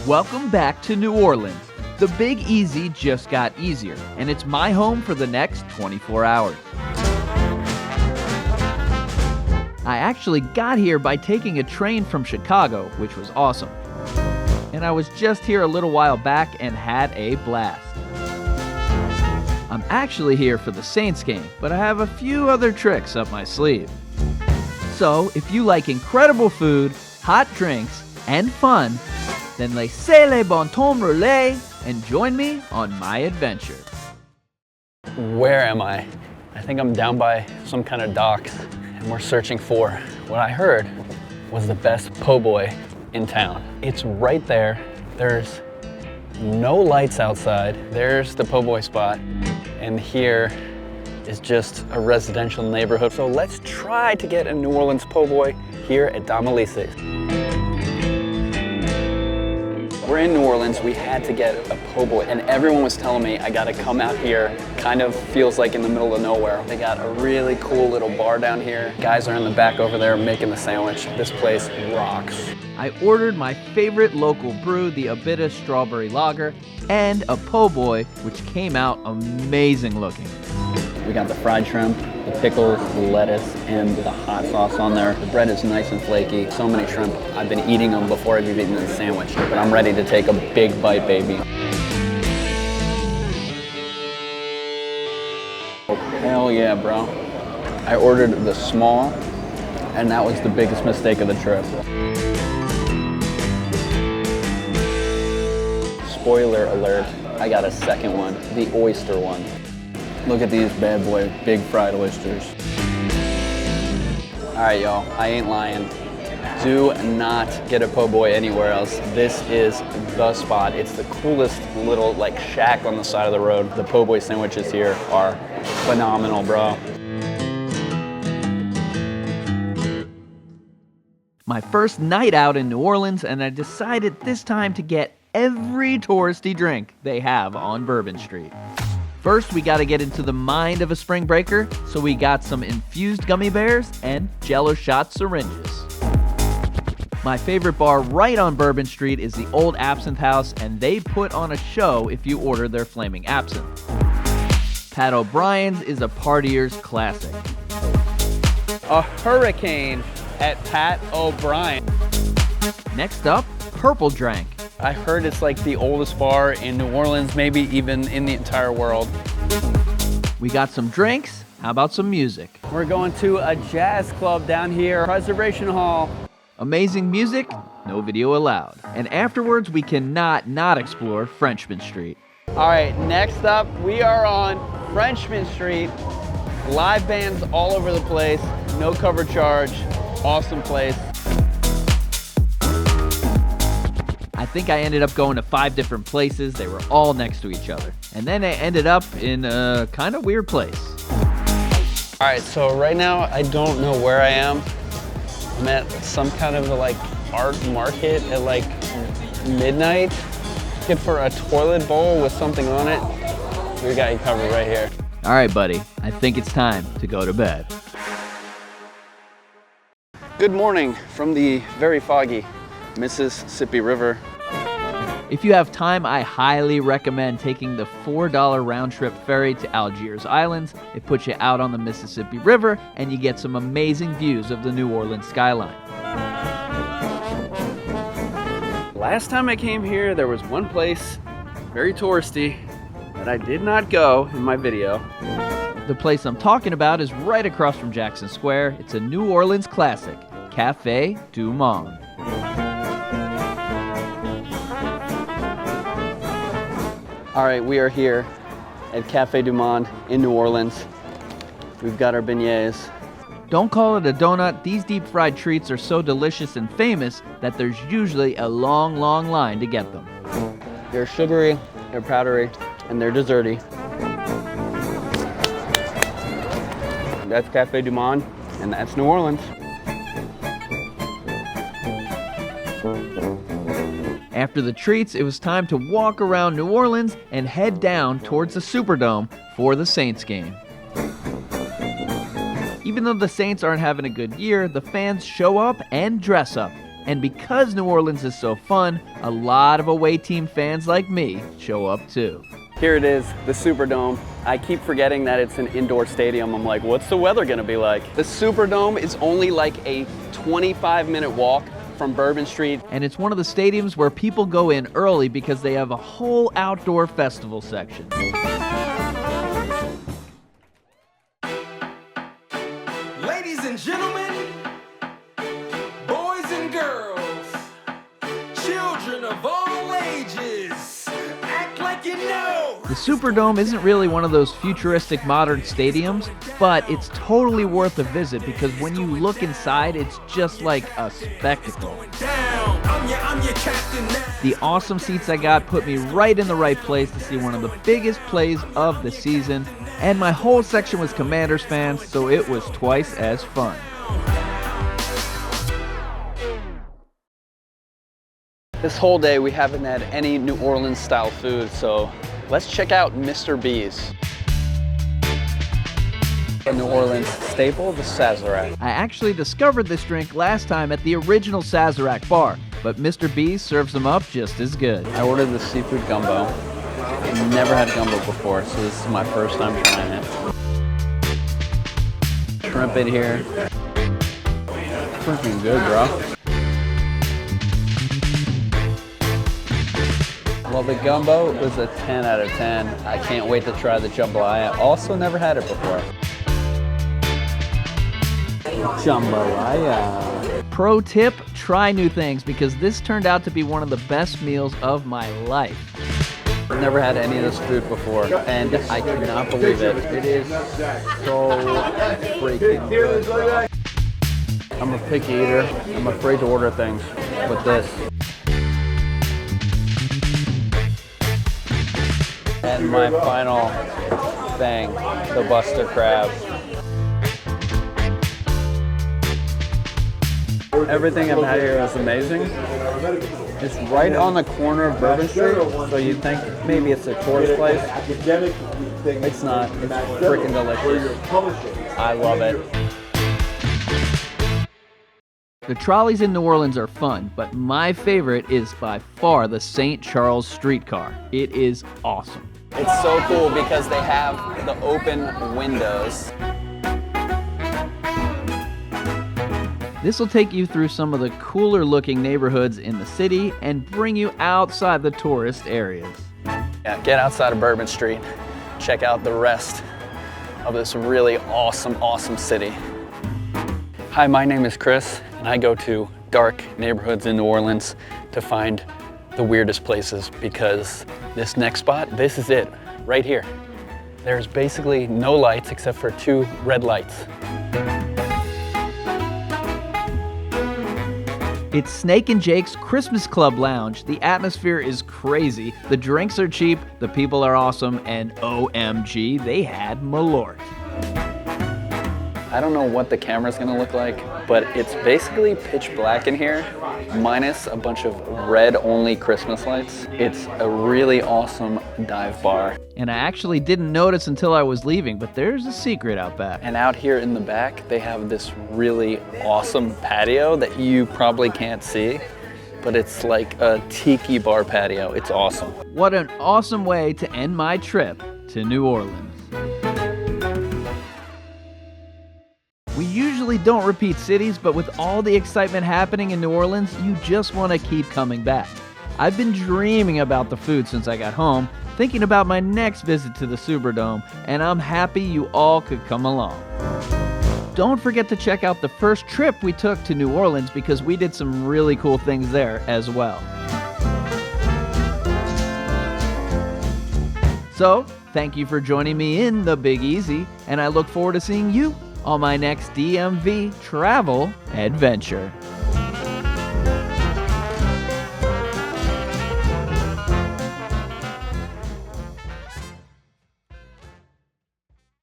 Welcome back to New Orleans. The Big Easy just got easier, and it's my home for the next 24 hours. I actually got here by taking a train from Chicago, which was awesome. And I was just here a little while back and had a blast. I'm actually here for the Saints game, but I have a few other tricks up my sleeve. So, if you like incredible food, hot drinks, and fun, then laissez les bon temps rouler and join me on my adventure. Where am I? I think I'm down by some kind of dock, and we're searching for what I heard was the best po' boy in town. It's right there. There's no lights outside. There's the po' boy spot, and here is just a residential neighborhood. So let's try to get a New Orleans po' boy here at Domelice's. We're in New Orleans, we had to get a po' boy, and everyone was telling me I gotta come out here. Kind of feels like in the middle of nowhere. They got a really cool little bar down here. Guys are in the back over there making the sandwich. This place rocks. I ordered my favorite local brew, the Abita Strawberry Lager, and a po' boy, which came out amazing looking. We got the fried shrimp, the pickles, the lettuce, and the hot sauce on there. The bread is nice and flaky. So many shrimp. I've been eating them before I've even eaten the sandwich, but I'm ready to take a big bite, baby. Oh, hell yeah, bro. I ordered the small, and that was the biggest mistake of the trip. Spoiler alert, I got a second one, the oyster one. Look at these bad boy, big fried oysters. All right, y'all, I ain't lying. Do not get a po' boy anywhere else. This is the spot. It's the coolest little like shack on the side of the road. The po' boy sandwiches here are phenomenal, bro. My first night out in New Orleans, and I decided this time to get every touristy drink they have on Bourbon Street. First, we gotta get into the mind of a spring breaker, so we got some infused gummy bears and Jello shot syringes. My favorite bar right on Bourbon Street is the Old Absinthe House, and they put on a show if you order their flaming absinthe. Pat O'Brien's is a partier's classic. A hurricane at Pat O'Brien. Next up, Purple Drank. I heard it's like the oldest bar in New Orleans, maybe even in the entire world. We got some drinks. How about some music? We're going to a jazz club down here, Preservation Hall. Amazing music, no video allowed. And afterwards, we cannot not explore Frenchman Street. All right, next up, we are on Frenchman Street. Live bands all over the place, no cover charge, awesome place. I think I ended up going to 5 different places. They were all next to each other. And then I ended up in a kind of weird place. All right, so right now I don't know where I am. I'm at some kind of like art market at like midnight. Looking for a toilet bowl with something on it. We got you covered right here. All right, buddy. I think it's time to go to bed. Good morning from the very foggy Mississippi River. If you have time, I highly recommend taking the $4 round-trip ferry to Algiers Islands. It puts you out on the Mississippi River, and you get some amazing views of the New Orleans skyline. Last time I came here, there was one place, very touristy, that I did not go in my video. The place I'm talking about is right across from Jackson Square. It's a New Orleans classic, Cafe DuMonde. All right, we are here at Cafe DuMonde in New Orleans. We've got our beignets. Don't call it a donut. These deep fried treats are so delicious and famous that there's usually a long, long line to get them. They're sugary, they're powdery, and they're desserty. That's Cafe DuMonde, and that's New Orleans. After the treats, it was time to walk around New Orleans and head down towards the Superdome for the Saints game. Even though the Saints aren't having a good year, the fans show up and dress up. And because New Orleans is so fun, a lot of away team fans like me show up too. Here it is, the Superdome. I keep forgetting that it's an indoor stadium. I'm like, what's the weather gonna be like? The Superdome is only like a 25-minute walk from Bourbon Street. And it's one of the stadiums where people go in early because they have a whole outdoor festival section. Ladies and gentlemen, boys and girls, children of all ages, act like you know. The Superdome isn't really one of those futuristic modern stadiums, but it's totally worth a visit because when you look inside, it's just like a spectacle. The awesome seats I got put me right in the right place to see one of the biggest plays of the season, and my whole section was Commanders fans, so it was twice as fun. This whole day we haven't had any New Orleans style food, so let's check out Mr. B's. A New Orleans staple, the Sazerac. I actually discovered this drink last time at the original Sazerac bar, but Mr. B's serves them up just as good. I ordered the seafood gumbo. I've never had gumbo before, so this is my first time trying it. Shrimp in here. Freaking good, bro. Well, the gumbo was a 10 out of 10. I can't wait to try the jambalaya. Also never had it before. Jambalaya. Pro tip, try new things because this turned out to be one of the best meals of my life. I've never had any of this food before, and I cannot believe it. It is so freaking good. I'm a picky eater. I'm afraid to order things, but this. And my final thing, the Buster Crab. Everything I've had here is amazing. It's right on the corner of Bourbon Street, so you'd think maybe it's a tourist place. It's not. It's freaking delicious. I love it. The trolleys in New Orleans are fun, but my favorite is by far the St. Charles streetcar. It is awesome. It's so cool because they have the open windows. This will take you through some of the cooler looking neighborhoods in the city and bring you outside the tourist areas. Yeah, get outside of Bourbon Street. Check out the rest of this really awesome city. Hi, my name is Chris, and I go to dark neighborhoods in New Orleans to find the weirdest places because this next spot, this is it, right here. There's basically no lights except for 2 red lights. It's Snake and Jake's Christmas Club Lounge. The atmosphere is crazy, the drinks are cheap, the people are awesome, and OMG, they had Malort. I don't know what the camera's gonna look like, but it's basically pitch black in here, minus a bunch of red-only Christmas lights. It's a really awesome dive bar. And I actually didn't notice until I was leaving, but there's a secret out back. And out here in the back, they have this really awesome patio that you probably can't see, but it's like a tiki bar patio. It's awesome. What an awesome way to end my trip to New Orleans. We usually don't repeat cities, but with all the excitement happening in New Orleans, you just want to keep coming back. I've been dreaming about the food since I got home, thinking about my next visit to the Superdome, and I'm happy you all could come along. Don't forget to check out the first trip we took to New Orleans because we did some really cool things there as well. So, thank you for joining me in the Big Easy, and I look forward to seeing you on my next DMV travel adventure.